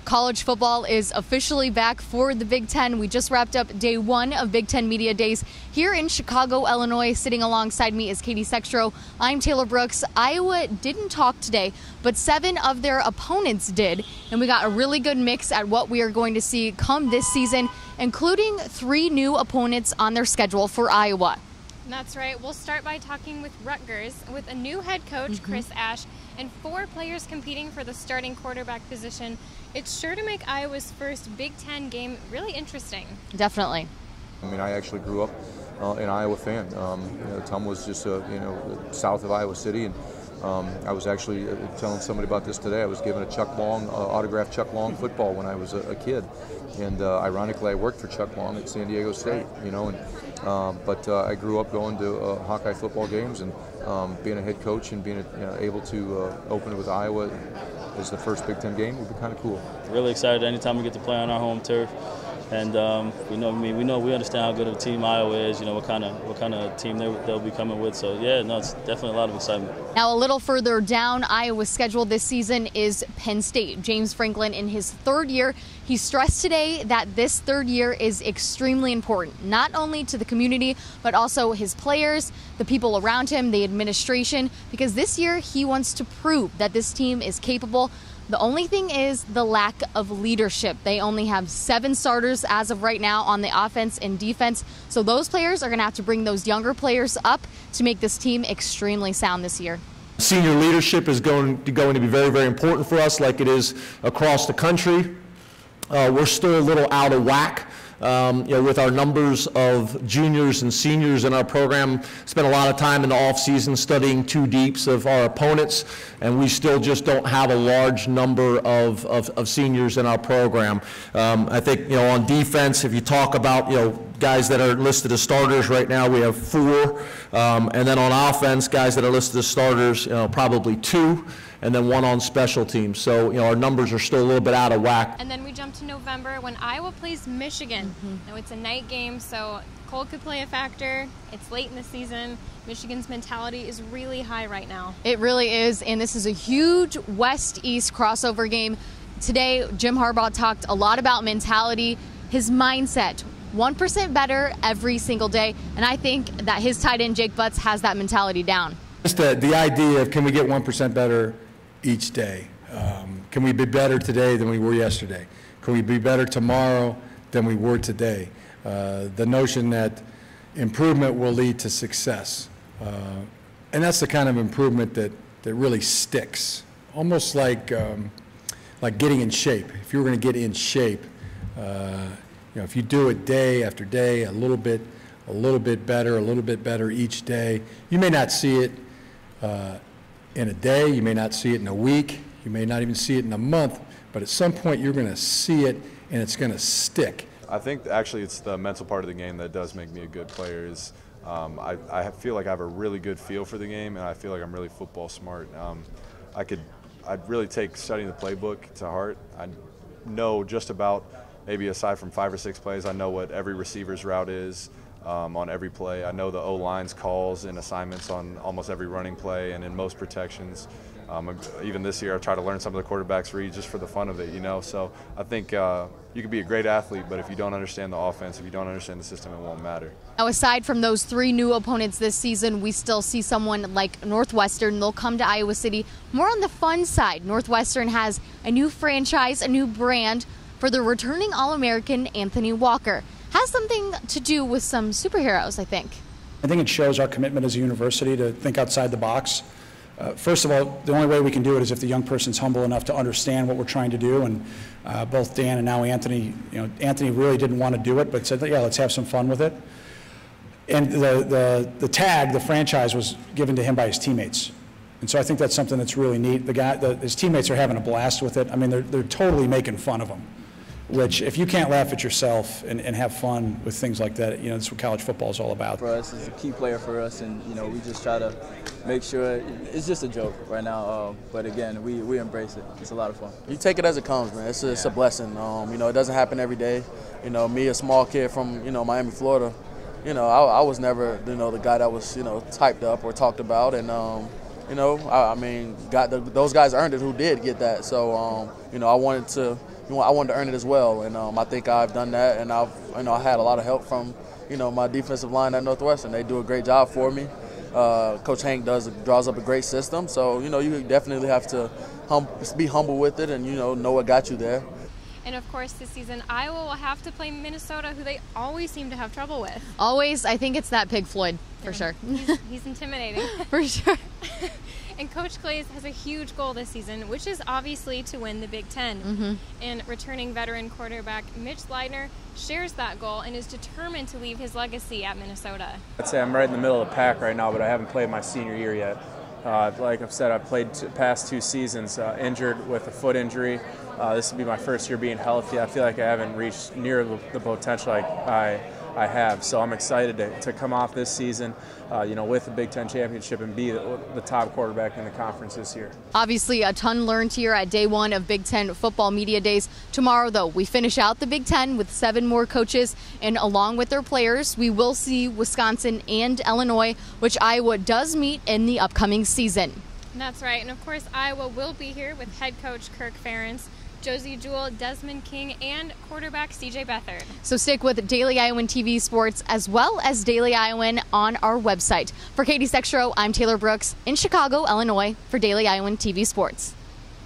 College football is officially back for the Big Ten. We just wrapped up day one of Big Ten Media Days here in Chicago, Illinois. Sitting alongside me is Katie Sextro. I'm Taylor Brooks. Iowa didn't talk today, but 7 of their opponents did, and we got a really good mix at what we are going to see come this season, including 3 new opponents on their schedule for Iowa. That's right. We'll start by talking with Rutgers with a new head coach, Chris Ash, and 4 players competing for the starting quarterback position. It's sure to make Iowa's first Big Ten game really interesting. Definitely. I mean, I actually grew up an Iowa fan. Tom was just south of Iowa City, and I was actually telling somebody about this today. I was given a Chuck Long, autographed Chuck Long football when I was a kid, and ironically, I worked for Chuck Long at San Diego State. But I grew up going to Hawkeye football games, and being a head coach and being able to open it with Iowa as the first Big Ten game would be kind of cool. Really excited anytime we get to play on our home turf. And we understand how good of a team Iowa is. What kind of team they'll be coming with. So yeah, no, it's definitely a lot of excitement. Now a little further down Iowa's schedule this season is Penn State. James Franklin in his 3rd year. He stressed today that this 3rd year is extremely important, not only to the community, but also his players, the people around him, the administration, because this year he wants to prove that this team is capable. The only thing is the lack of leadership. They only have 7 starters as of right now on the offense and defense. So those players are going to have to bring those younger players up to make this team extremely sound this year. Senior leadership is going to be very, very important for us, like it is across the country. We're still a little out of whack. With our numbers of juniors and seniors in our program. Spent a lot of time in the off-season studying 2 deeps of our opponents, and we still just don't have a large number of seniors in our program. I think, on defense, if you talk about, guys that are listed as starters right now, we have 4. And then on offense, guys that are listed as starters, probably 2. And then 1 on special teams. So, our numbers are still a little bit out of whack. And then we jump to November when Iowa plays Michigan. Now, it's a night game, so cold could play a factor. It's late in the season. Michigan's mentality is really high right now. It really is, and this is a huge West-East crossover game. Today, Jim Harbaugh talked a lot about mentality, his mindset. 1% better every single day, and I think that his tight end, Jake Butts, has that mentality down. Just the idea of, can we get 1% better each day? Can we be better today than we were yesterday? Can we be better tomorrow than we were today? The notion that improvement will lead to success. And that's the kind of improvement that really sticks. Almost like getting in shape. If you were going to get in shape, if you do it day after day, a little bit better each day, you may not see it in a day, you may not see it in a week, you may not even see it in a month, but at some point you're going to see it and it's going to stick. I think actually it's the mental part of the game that does make me a good player. I feel like I have a really good feel for the game, and I feel like I'm really football smart. I'd really take studying the playbook to heart. I know just about, maybe aside from 5 or 6 plays, I know what every receiver's route is. On every play. I know the O-line's calls and assignments on almost every running play and in most protections. Even this year I try to learn some of the quarterbacks' reads just for the fun of it, So I think you can be a great athlete, but if you don't understand the offense, if you don't understand the system, it won't matter. Now, aside from those 3 new opponents this season, we still see someone like Northwestern. They'll come to Iowa City. More on the fun side, Northwestern has a new franchise, a new brand for the returning All-American Anthony Walker. Has something to do with some superheroes, I think. I think it shows our commitment as a university to think outside the box. First of all, the only way we can do it is if the young person's humble enough to understand what we're trying to do. And both Dan and now Anthony, Anthony really didn't want to do it, but said, yeah, let's have some fun with it. And the tag, the franchise, was given to him by his teammates. And so I think that's something that's really neat. His teammates are having a blast with it. I mean, they're totally making fun of him. Which, if you can't laugh at yourself and have fun with things like that, that's what college football is all about. For us, it's a key player for us, and we just try to make sure it's just a joke right now. But again, we embrace it. It's a lot of fun. You take it as it comes, man. It's a blessing. It doesn't happen every day. Me, a small kid from Miami, Florida. I was never the guy that was typed up or talked about, and you know, I mean, those guys earned it who did get that. So, you know, I wanted to earn it as well, and I think I've done that, and I had a lot of help from, you know, my defensive line at Northwestern. They do a great job for me. Coach Hank draws up a great system, so, you know, you definitely have to be humble with it and, you know what got you there. And of course, this season, Iowa will have to play Minnesota, who they always seem to have trouble with. Always. I think it's that Pig Floyd, for sure. He's intimidating. For sure. And Coach Glaze has a huge goal this season, which is obviously to win the Big Ten. And returning veteran quarterback Mitch Leidner shares that goal and is determined to leave his legacy at Minnesota. I'd say I'm right in the middle of the pack right now, but I haven't played my senior year yet. Like I've said, I've played past 2 seasons injured with a foot injury. This will be my first year being healthy. I feel like I haven't reached near the potential I have. So I'm excited to come off this season, you know, with the Big Ten championship and be the top quarterback in the conference this year. Obviously, a ton learned here at day 1 of Big Ten football media days. Tomorrow, though, we finish out the Big Ten with 7 more coaches, and along with their players, we will see Wisconsin and Illinois, which Iowa does meet in the upcoming season. That's right, and of course, Iowa will be here with head coach Kirk Ferentz, Josie Jewell, Desmond King, and quarterback CJ Beathard. So stick with Daily Iowan TV Sports as well as Daily Iowan on our website. For Katie Sextro, I'm Taylor Brooks in Chicago, Illinois for Daily Iowan TV Sports.